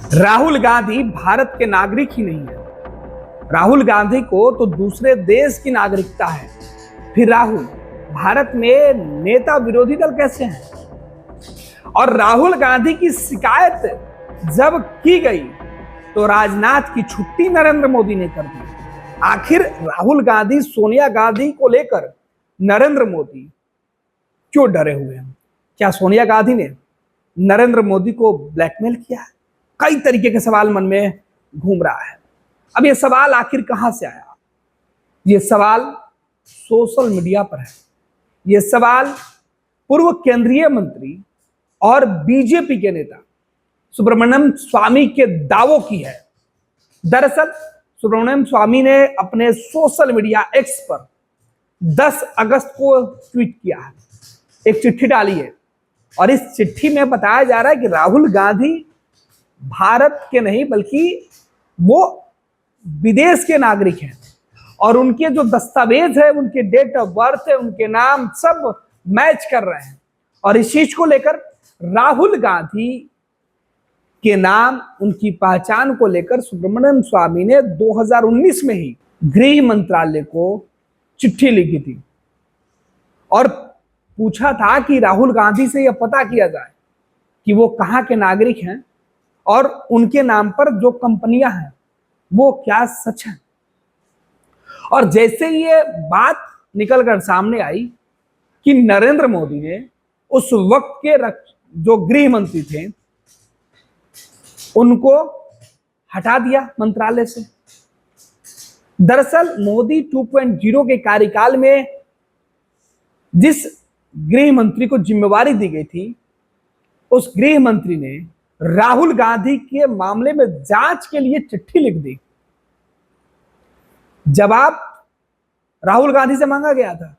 राहुल गांधी भारत के नागरिक ही नहीं है। राहुल गांधी को तो दूसरे देश की नागरिकता है। फिर राहुल भारत में नेता विरोधी दल कैसे हैं? और राहुल गांधी की शिकायत जब की गई तो राजनाथ की छुट्टी नरेंद्र मोदी ने कर दी। आखिर राहुल गांधी सोनिया गांधी को लेकर नरेंद्र मोदी क्यों डरे हुए हैं? क्या सोनिया गांधी ने नरेंद्र मोदी को ब्लैकमेल किया है? कई तरीके के सवाल मन में घूम रहा है। अब ये सवाल आखिर कहां से आया? ये सवाल सोशल मीडिया पर है। ये सवाल पूर्व केंद्रीय मंत्री और बीजेपी के नेता सुब्रमण्यम स्वामी के दावों की है। दरअसल सुब्रमण्यम स्वामी ने अपने सोशल मीडिया एक्स पर 10 अगस्त को ट्वीट किया है, एक चिट्ठी डाली है और इस चिट्ठी में बताया जा रहा है कि राहुल गांधी भारत के नहीं बल्कि वो विदेश के नागरिक हैं और उनके जो दस्तावेज है, उनके डेट ऑफ बर्थ है, उनके नाम सब मैच कर रहे हैं। और इस चीज को लेकर राहुल गांधी के नाम, उनकी पहचान को लेकर सुब्रमण्यम स्वामी ने 2019 में ही गृह मंत्रालय को चिट्ठी लिखी थी और पूछा था कि राहुल गांधी से यह पता किया जाए कि वो कहां के नागरिक हैं और उनके नाम पर जो कंपनियां हैं वो क्या सच है। और जैसे ये बात निकलकर सामने आई कि नरेंद्र मोदी ने उस वक्त के जो गृह मंत्री थे उनको हटा दिया मंत्रालय से। दरअसल मोदी 2.0 के कार्यकाल में जिस गृह मंत्री को जिम्मेवारी दी गई थी, उस गृह मंत्री ने राहुल गांधी के मामले में जांच के लिए चिट्ठी लिख दी। जवाब राहुल गांधी से मांगा गया था।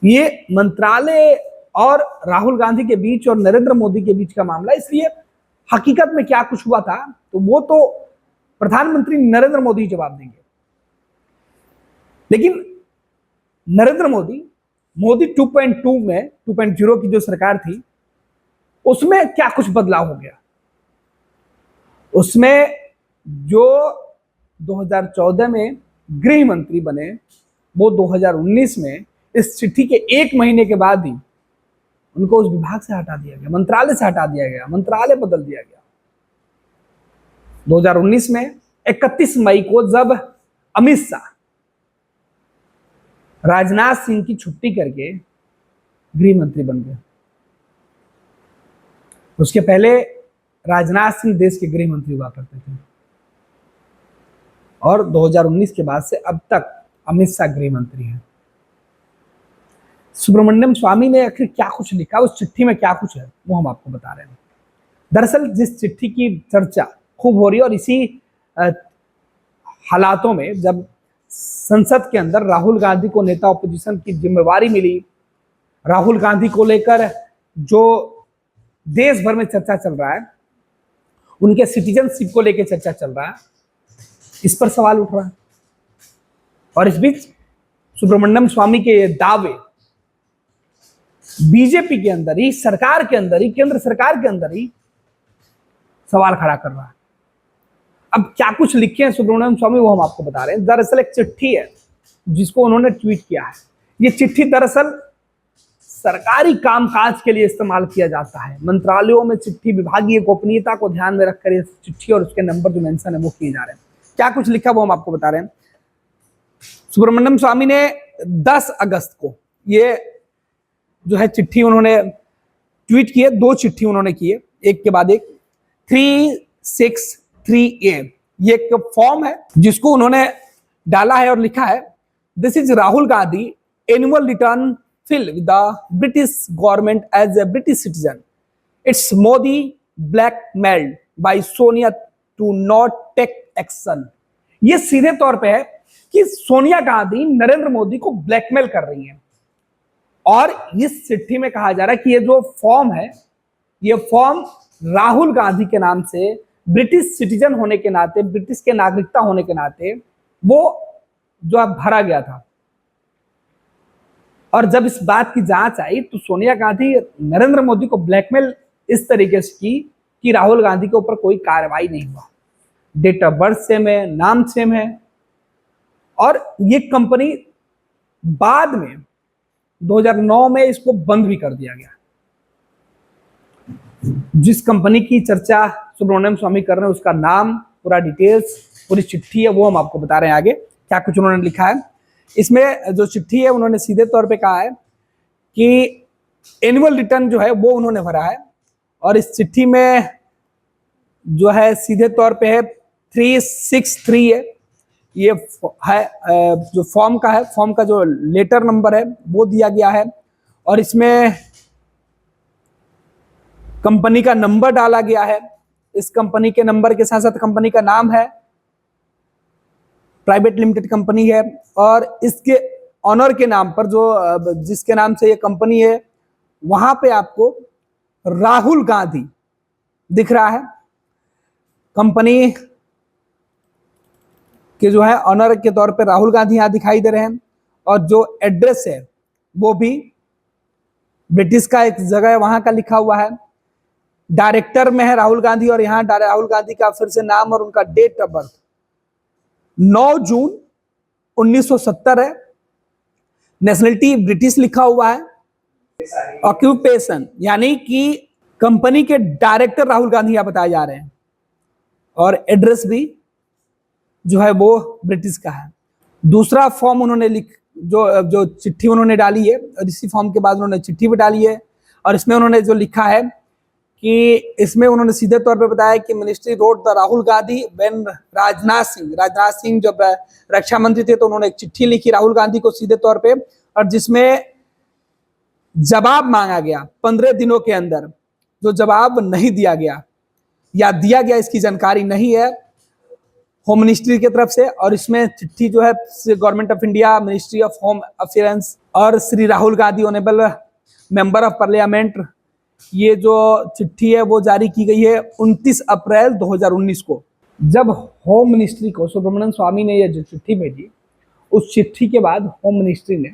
ये मंत्रालय और राहुल गांधी के बीच और नरेंद्र मोदी के बीच का मामला, इसलिए हकीकत में क्या कुछ हुआ था तो वो तो प्रधानमंत्री नरेंद्र मोदी जवाब देंगे। लेकिन नरेंद्र मोदी 2.2 में 2.0 की जो सरकार थी उसमें क्या कुछ बदलाव हो गया। उसमें जो 2014 में गृह मंत्री बने वो 2019 में इस चिट्ठी के 1 महीने के बाद ही उनको उस विभाग से हटा दिया गया, मंत्रालय से हटा दिया गया, मंत्रालय बदल दिया गया। 2019 में 31 मई को जब अमित शाह राजनाथ सिंह की छुट्टी करके गृह मंत्री बन गए। उसके पहले राजनाथ सिंह देश के गृह मंत्री हुआ करते थे और 2019 के बाद से अब तक अमित शाह गृह मंत्री हैं। सुब्रमण्यम स्वामी ने आखिर क्या कुछ लिखा, उस चिट्ठी में क्या कुछ है, वो हम आपको बता रहे हैं। दरअसल जिस चिट्ठी की चर्चा खूब हो रही है और इसी हालातों में जब संसद के अंदर राहुल गांधी को नेता ऑपोजिशन की जिम्मेवारी मिली, राहुल गांधी को लेकर जो देश भर में चर्चा चल रहा है, उनके सिटीजनशिप को लेकर चर्चा चल रहा है, इस पर सवाल उठ रहा है। और इस बीच सुब्रमण्यम स्वामी के ये दावे बीजेपी के अंदर ही, सरकार के अंदर ही, केंद्र सरकार के अंदर ही सवाल खड़ा कर रहा है। अब क्या कुछ लिखे हैं सुब्रमण्यम स्वामी वो हम आपको बता रहे हैं। दरअसल एक चिट्ठी है जिसको उन्होंने ट्वीट किया है। ये चिट्ठी दरअसल सरकारी कामकाज के लिए इस्तेमाल किया जाता है। मंत्रालयों में चिट्ठी विभागीय गोपनीयता को ध्यान में रखकर ये चिट्ठी और उसके नंबर जो मेंशन है वो किए जा रहे हैं। क्या कुछ लिखा वो हम आपको बता रहे हैं। सुब्रमण्यम स्वामी ने 10 अगस्त को ये जो है चिट्ठी उन्होंने ट्वीट की है। 2 चिट्ठी उन्होंने की है, एक के बाद एक। 363A ये एक फॉर्म है जिसको उन्होंने डाला है और लिखा है, this is Rahul Gandhi annual return fill with the British government as a British citizen. It's Modi blackmailed by Sonia to not take action. ये सीधे तौर पे है कि सोनिया गांधी नरेंद्र मोदी को ब्लैकमेल कर रही हैं। और इस चिट्ठी में कहा जा रहा है कि ये जो फॉर्म है, ये फॉर्म राहुल गांधी के नाम से ब्रिटिश सिटीजन होने के नाते, ब्रिटिश के नागरिकता होने के नाते वो जो अब भरा गया था। और जब इस बात की जांच आई तो सोनिया गांधी नरेंद्र मोदी को ब्लैकमेल इस तरीके से की कि राहुल गांधी के ऊपर कोई कार्रवाई नहीं हुआ। डेट ऑफ बर्थ सेम है, नाम सेम है, और ये कंपनी बाद में 2009 में इसको बंद भी कर दिया गया। जिस कंपनी की चर्चा सुब्रमण्यम स्वामी कर रहे हैं उसका नाम, पूरा डिटेल्स, पूरी चिट्ठी है वो हम आपको बता रहे हैं आगे क्या कुछ उन्होंने लिखा है। इसमें जो चिट्ठी है उन्होंने सीधे तौर पे कहा है कि एनुअल रिटर्न जो है वो उन्होंने भरा है, और इस चिट्ठी में जो है सीधे तौर पे है 363 है, ये है जो फॉर्म का है, फॉर्म का जो लेटर नंबर है वो दिया गया है, और इसमें कंपनी का नंबर डाला गया है। इस कंपनी के नंबर के साथ साथ कंपनी का नाम है, प्राइवेट लिमिटेड कंपनी है, और इसके ऑनर के नाम पर जो जिसके नाम से ये कंपनी है वहां पे आपको राहुल गांधी दिख रहा है। कंपनी के जो है ऑनर के तौर पे राहुल गांधी यहां दिखाई दे रहे हैं, और जो एड्रेस है वो भी ब्रिटिश का एक जगह है वहां का लिखा हुआ है। डायरेक्टर में है राहुल गांधी, और यहाँ राहुल गांधी का फिर से नाम और उनका डेट ऑफ बर्थ 9 जून 1970 है। नेशनलिटी ब्रिटिश लिखा हुआ है। ऑक्यूपेशन यानी कि कंपनी के डायरेक्टर राहुल गांधी यहां बताए जा रहे हैं, और एड्रेस भी जो है वो ब्रिटिश का है। दूसरा फॉर्म उन्होंने जो चिट्ठी उन्होंने डाली है, और इसी फॉर्म के बाद उन्होंने चिट्ठी भी डाली है, और इसमें उन्होंने जो लिखा है कि इसमें उन्होंने सीधे तौर पे बताया कि ministry road the Rahul Gandhi when Rajnath Singh जब रक्षा मंत्री थे तो उन्होंने एक चिट्ठी लिखी राहुल गांधी को सीधे तौर पे, और जिसमें जवाब मांगा गया 15 दिनों के अंदर। जो जवाब नहीं दिया गया या दिया गया इसकी जानकारी नहीं है होम मिनिस्ट्री की तरफ से, और इसमें चिट्ठी जो है government of India, ministry of home affairs और Shri Rahul Gandhi honourable member of parliament, ये जो चिट्ठी है वो जारी की गई है 29 अप्रैल 2019 को। जब होम मिनिस्ट्री को सुब्रमण्यम स्वामी ने यह जो चिट्ठी भेजी, उस चिट्ठी के बाद होम मिनिस्ट्री ने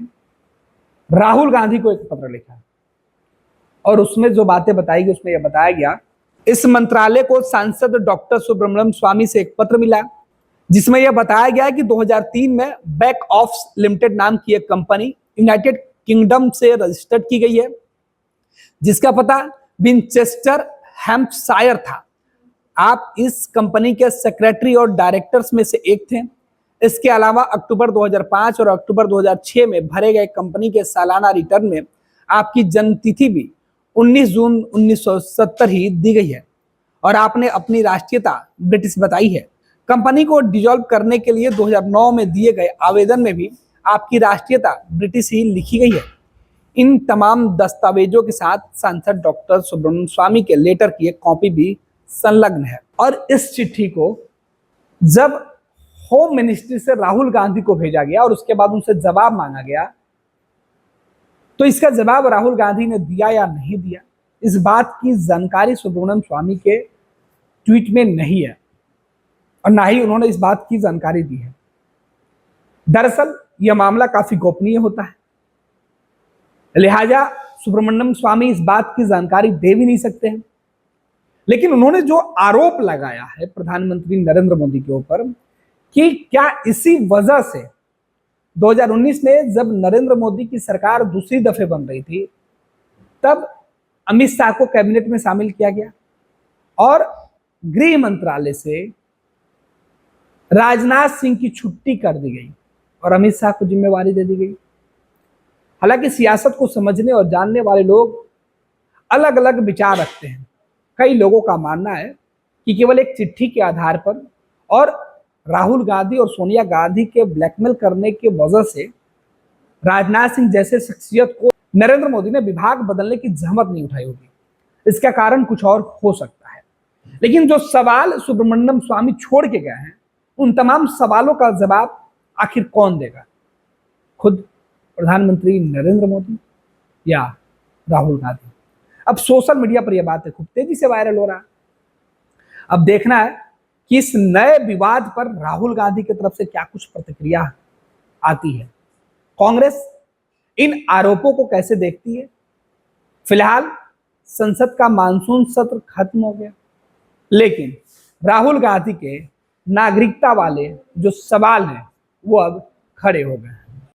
राहुल गांधी को एक पत्र लिखा, और उसमें जो बातें बताई गई उसमें यह बताया गया, इस मंत्रालय को सांसद डॉक्टर सुब्रमण्यम स्वामी से एक पत्र मिला जिसमें यह बताया गया कि 2003 में बैक ऑफ लिमिटेड नाम की एक कंपनी यूनाइटेड किंगडम से रजिस्टर्ड की गई है, जिसका पता विनचेस्टर हैम्पशायर था। आप इस कंपनी के सेक्रेटरी और डायरेक्टर्स में से एक थे। इसके अलावा अक्टूबर 2005 और अक्टूबर 2006 में भरे गए कंपनी के सालाना रिटर्न में आपकी जन्म तिथि भी 19 जून 1970 ही दी गई है, और आपने अपनी राष्ट्रीयता ब्रिटिश बताई है। कंपनी को डिसॉल्व करने के लिए 2009 में दिए गए आवेदन में भी आपकी राष्ट्रीयता ब्रिटिश ही लिखी गई है। इन तमाम दस्तावेजों के साथ सांसद डॉक्टर सुब्रमण्यम स्वामी के लेटर की एक कॉपी भी संलग्न है। और इस चिट्ठी को जब होम मिनिस्ट्री से राहुल गांधी को भेजा गया और उसके बाद उनसे जवाब मांगा गया, तो इसका जवाब राहुल गांधी ने दिया या नहीं दिया, इस बात की जानकारी सुब्रमण्यम स्वामी के ट्वीट में नहीं है, और ना ही उन्होंने इस बात की जानकारी दी है। दरअसल यह मामला काफी गोपनीय होता है, लिहाजा सुब्रमण्यम स्वामी इस बात की जानकारी दे भी नहीं सकते हैं। लेकिन उन्होंने जो आरोप लगाया है प्रधानमंत्री नरेंद्र मोदी के ऊपर कि क्या इसी वजह से 2019 में जब नरेंद्र मोदी की सरकार दूसरी दफे बन रही थी, तब अमित शाह को कैबिनेट में शामिल किया गया और गृह मंत्रालय से राजनाथ सिंह की छुट्टी कर दी गई और अमित शाह को जिम्मेवारी दे दी गई। हालांकि सियासत को समझने और जानने वाले लोग अलग अलग विचार रखते हैं। कई लोगों का मानना है कि केवल एक चिट्ठी के आधार पर और राहुल गांधी और सोनिया गांधी के ब्लैकमेल करने की वजह से राजनाथ सिंह जैसे शख्सियत को नरेंद्र मोदी ने विभाग बदलने की जहमत नहीं उठाई होगी। इसका कारण कुछ और हो सकता है। लेकिन जो सवाल सुब्रमण्यम स्वामी छोड़ के गए हैं, उन तमाम सवालों का जवाब आखिर कौन देगा? खुद प्रधानमंत्री नरेंद्र मोदी या राहुल गांधी? अब सोशल मीडिया पर यह बात खूब तेजी से वायरल हो रहा है। अब देखना है कि इस नए विवाद पर राहुल गांधी की तरफ से क्या कुछ प्रतिक्रिया आती है। कांग्रेस इन आरोपों को कैसे देखती है? फिलहाल संसद का मानसून सत्र खत्म हो गया लेकिन राहुल गांधी के नागरिकता वाले जो सवाल हैं वो अब खड़े हो गए हैं।